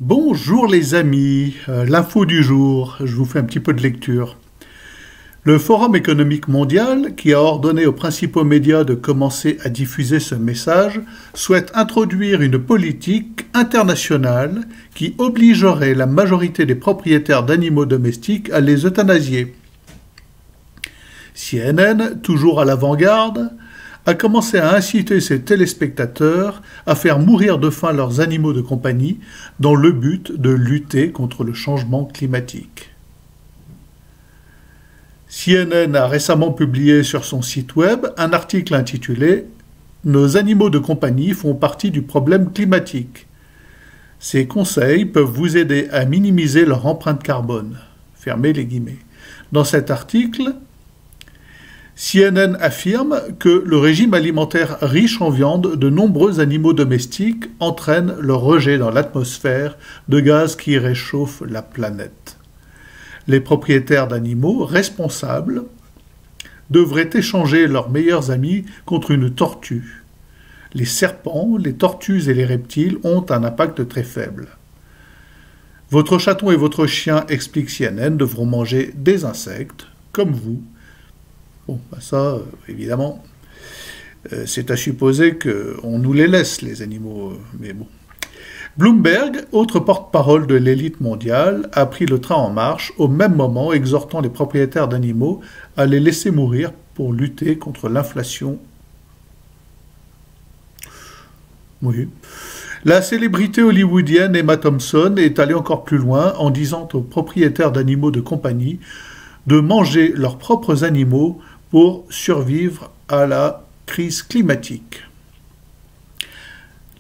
Bonjour les amis, l'info du jour, je vous fais un petit peu de lecture. Le Forum économique mondial, qui a ordonné aux principaux médias de commencer à diffuser ce message, souhaite introduire une politique internationale qui obligerait la majorité des propriétaires d'animaux domestiques à les euthanasier. CNN, toujours à l'avant-garde, a commencé à inciter ses téléspectateurs à faire mourir de faim leurs animaux de compagnie dans le but de lutter contre le changement climatique. CNN a récemment publié sur son site web un article intitulé « Nos animaux de compagnie font partie du problème climatique. Ces conseils peuvent vous aider à minimiser leur empreinte carbone. » Fermez les guillemets. Dans cet article, CNN affirme que le régime alimentaire riche en viande de nombreux animaux domestiques entraîne le rejet dans l'atmosphère de gaz qui réchauffent la planète. Les propriétaires d'animaux responsables devraient échanger leurs meilleurs amis contre une tortue. Les serpents, les tortues et les reptiles ont un impact très faible. Votre chaton et votre chien, explique CNN, devront manger des insectes, comme vous. Bon, ça, évidemment, c'est à supposer qu'on nous les laisse, les animaux, mais bon. Bloomberg, autre porte-parole de l'élite mondiale, a pris le train en marche au même moment, exhortant les propriétaires d'animaux à les laisser mourir pour lutter contre l'inflation. Oui. La célébrité hollywoodienne Emma Thompson est allée encore plus loin en disant aux propriétaires d'animaux de compagnie de manger leurs propres animaux pour survivre à la crise climatique.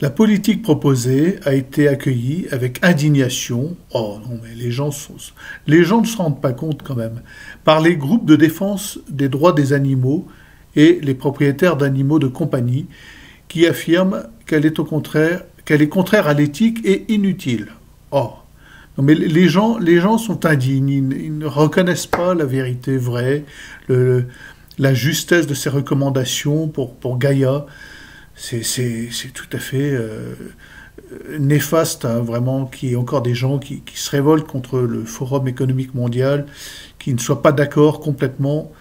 La politique proposée a été accueillie avec indignation, oh non mais les gens ne se rendent pas compte quand même, par les groupes de défense des droits des animaux et les propriétaires d'animaux de compagnie qui affirment qu'elle est contraire à l'éthique et inutile. Oh, non mais les gens sont indignes, ils ne reconnaissent pas la vérité vraie, la justesse de ces recommandations pour Gaïa. C'est tout à fait néfaste, hein, vraiment, qu'il y ait encore des gens qui se révoltent contre le Forum économique mondial, qui ne soient pas d'accord complètement.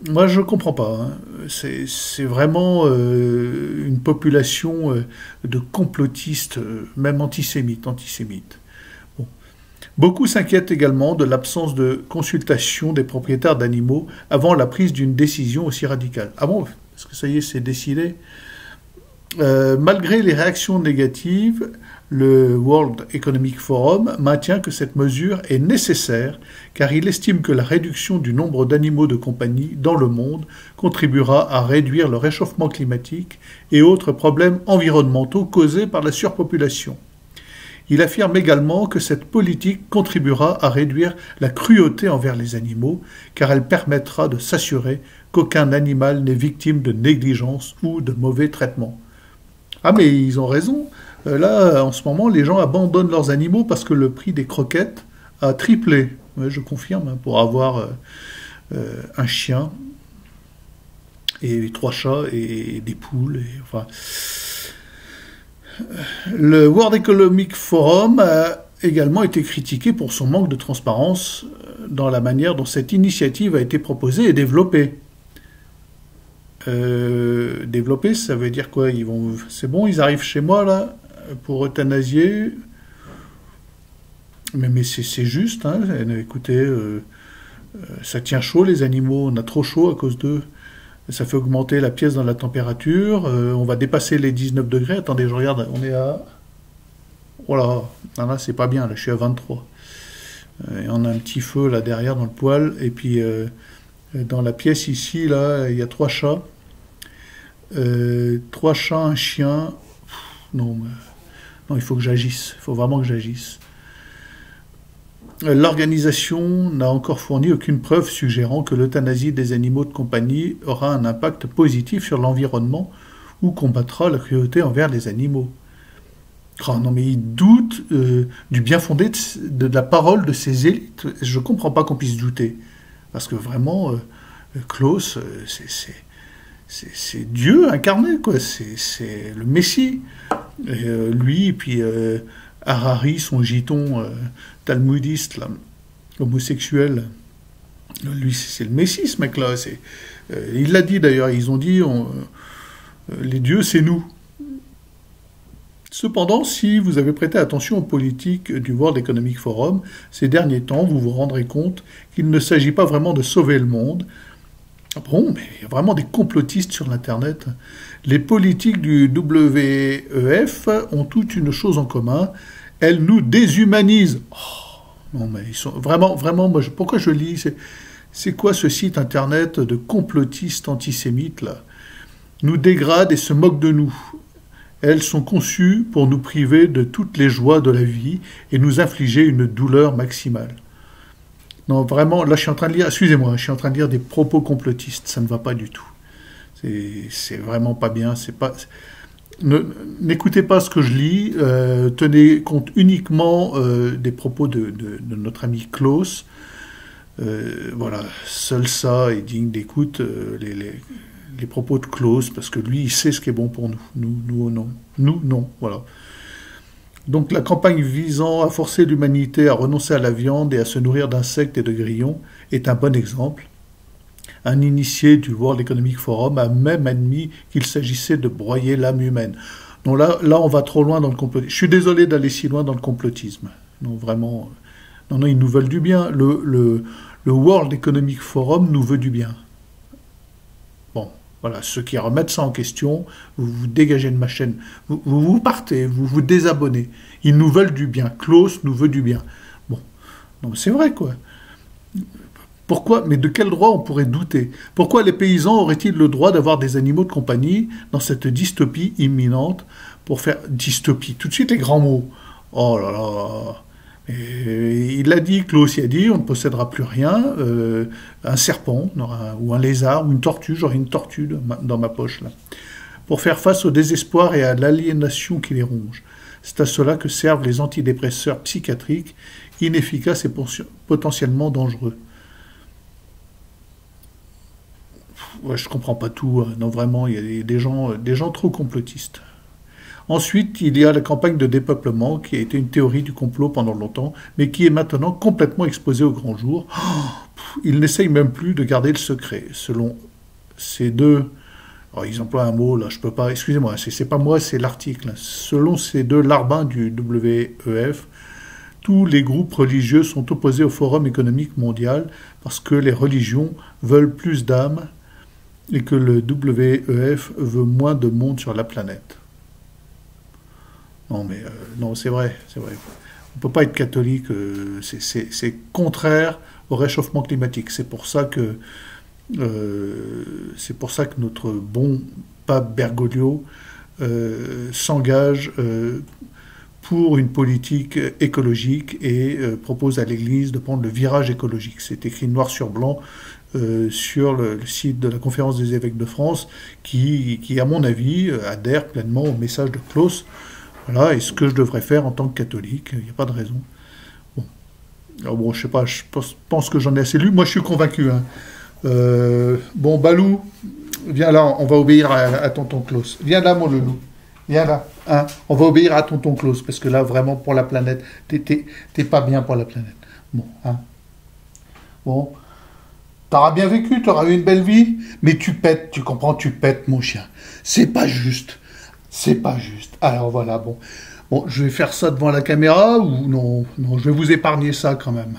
Moi, je ne comprends pas. Hein. C'est vraiment une population de complotistes, même antisémites. Bon. Beaucoup s'inquiètent également de l'absence de consultation des propriétaires d'animaux avant la prise d'une décision aussi radicale. Ah bon, est-ce que ça y est, c'est décidé ? Malgré les réactions négatives, le World Economic Forum maintient que cette mesure est nécessaire car il estime que la réduction du nombre d'animaux de compagnie dans le monde contribuera à réduire le réchauffement climatique et autres problèmes environnementaux causés par la surpopulation. Il affirme également que cette politique contribuera à réduire la cruauté envers les animaux car elle permettra de s'assurer qu'aucun animal n'est victime de négligence ou de mauvais traitements. Ah mais ils ont raison, là en ce moment les gens abandonnent leurs animaux parce que le prix des croquettes a triplé. Ouais, je confirme, hein, pour avoir un chien et 3 chats et des poules. Enfin. Le World Economic Forum a également été critiqué pour son manque de transparence dans la manière dont cette initiative a été proposée et développée. Développer, ça veut dire quoi? C'est bon, ils arrivent chez moi là pour euthanasier. Mais c'est juste, hein. Écoutez, ça tient chaud les animaux, on a trop chaud à cause d'eux. Ça fait augmenter la pièce dans la température, on va dépasser les 19 degrés. Attendez, je regarde, on est à... Voilà, là c'est pas bien, là je suis à 23. Et on a un petit feu là derrière dans le poêle, et puis dans la pièce ici, là, il y a 3 chats. 3 chats, un chien. Non, il faut que j'agisse. Il faut vraiment que j'agisse. L'organisation n'a encore fourni aucune preuve suggérant que l'euthanasie des animaux de compagnie aura un impact positif sur l'environnement ou combattra la cruauté envers les animaux. Oh, non, mais ils doutent du bien fondé de la parole de ces élites. Je ne comprends pas qu'on puisse douter. Parce que vraiment, Klaus, c'est Dieu incarné, quoi. C'est le Messie. Et, lui, et puis Harari, son giton talmudiste, là, homosexuel, lui, c'est le Messie, ce mec-là. Il l'a dit d'ailleurs, ils ont dit, les dieux, c'est nous. Cependant, si vous avez prêté attention aux politiques du World Economic Forum ces derniers temps, vous vous rendrez compte qu'il ne s'agit pas vraiment de sauver le monde. Bon, mais il y a vraiment des complotistes sur l'Internet. Les politiques du WEF ont toutes une chose en commun, elles nous déshumanisent. Oh, non, mais ils sont vraiment, moi, pourquoi je lis c'est quoi ce site Internet de complotistes antisémites, là? Nous dégradent et se moquent de nous. Elles sont conçues pour nous priver de toutes les joies de la vie et nous infliger une douleur maximale. Non, vraiment, là, je suis en train de lire, excusez-moi, je suis en train de lire des propos complotistes, ça ne va pas du tout. C'est vraiment pas bien, n'écoutez pas ce que je lis, tenez compte uniquement des propos de notre ami Klaus. Voilà, seul ça est digne d'écoute, les propos de Klaus, parce que lui, il sait ce qui est bon pour nous. Nous, non. Nous, non. Voilà. Donc la campagne visant à forcer l'humanité à renoncer à la viande et à se nourrir d'insectes et de grillons est un bon exemple. Un initié du World Economic Forum a même admis qu'il s'agissait de broyer l'âme humaine. Non, là, on va trop loin dans le complotisme. Je suis désolé d'aller si loin dans le complotisme. Non, vraiment. Non, ils nous veulent du bien. Le World Economic Forum nous veut du bien. Bon, voilà, ceux qui remettent ça en question, vous vous dégagez de ma chaîne. Vous partez, vous vous désabonnez. Ils nous veulent du bien. Klaus nous veut du bien. Bon, non, c'est vrai, quoi. Pourquoi? Mais de quel droit on pourrait douter? Pourquoi les paysans auraient-ils le droit d'avoir des animaux de compagnie dans cette dystopie imminente pour faire dystopie? Tout de suite les grands mots. Oh là là. Et il l'a dit, Klaus y a dit, on ne possédera plus rien. Un serpent, ou un lézard, ou une tortue. J'aurai une tortue dans ma poche là. Pour faire face au désespoir et à l'aliénation qui les ronge. C'est à cela que servent les antidépresseurs psychiatriques, inefficaces et potentiellement dangereux. Ouais, je comprends pas tout. Non, vraiment, il y a des gens trop complotistes. Ensuite, il y a la campagne de dépeuplement, qui a été une théorie du complot pendant longtemps, mais qui est maintenant complètement exposée au grand jour. Ils n'essayent même plus de garder le secret. Selon ces deux... Alors, ils emploient un mot, là, je peux pas... Excusez-moi, c'est pas moi, c'est l'article. Selon ces deux larbins du WEF, tous les groupes religieux sont opposés au Forum économique mondial parce que les religions veulent plus d'âmes et que le WEF veut moins de monde sur la planète. Non, mais non, c'est vrai. On ne peut pas être catholique, c'est contraire au réchauffement climatique. C'est pour ça que notre bon pape Bergoglio s'engage pour une politique écologique et propose à l'Église de prendre le virage écologique. C'est écrit noir sur blanc sur le site de la Conférence des évêques de France, qui à mon avis, adhère pleinement au message de Klaus. Voilà, et ce que je devrais faire en tant que catholique, il n'y a pas de raison. Bon, alors bon, je sais pas, je pense que j'en ai assez lu. Moi, je suis convaincu. Hein. Bon, Balou, viens là, on va obéir à tonton Klaus. Viens là, mon loulou. Viens là. Hein. On va obéir à tonton Klaus, parce que là, vraiment, pour la planète, t'es pas bien pour la planète. Bon, hein. Bon. T'auras bien vécu, t'auras eu une belle vie, mais tu pètes, tu comprends, tu pètes, mon chien. C'est pas juste. C'est pas juste. Alors voilà, bon. Bon, je vais faire ça devant la caméra ou non, je vais vous épargner ça quand même.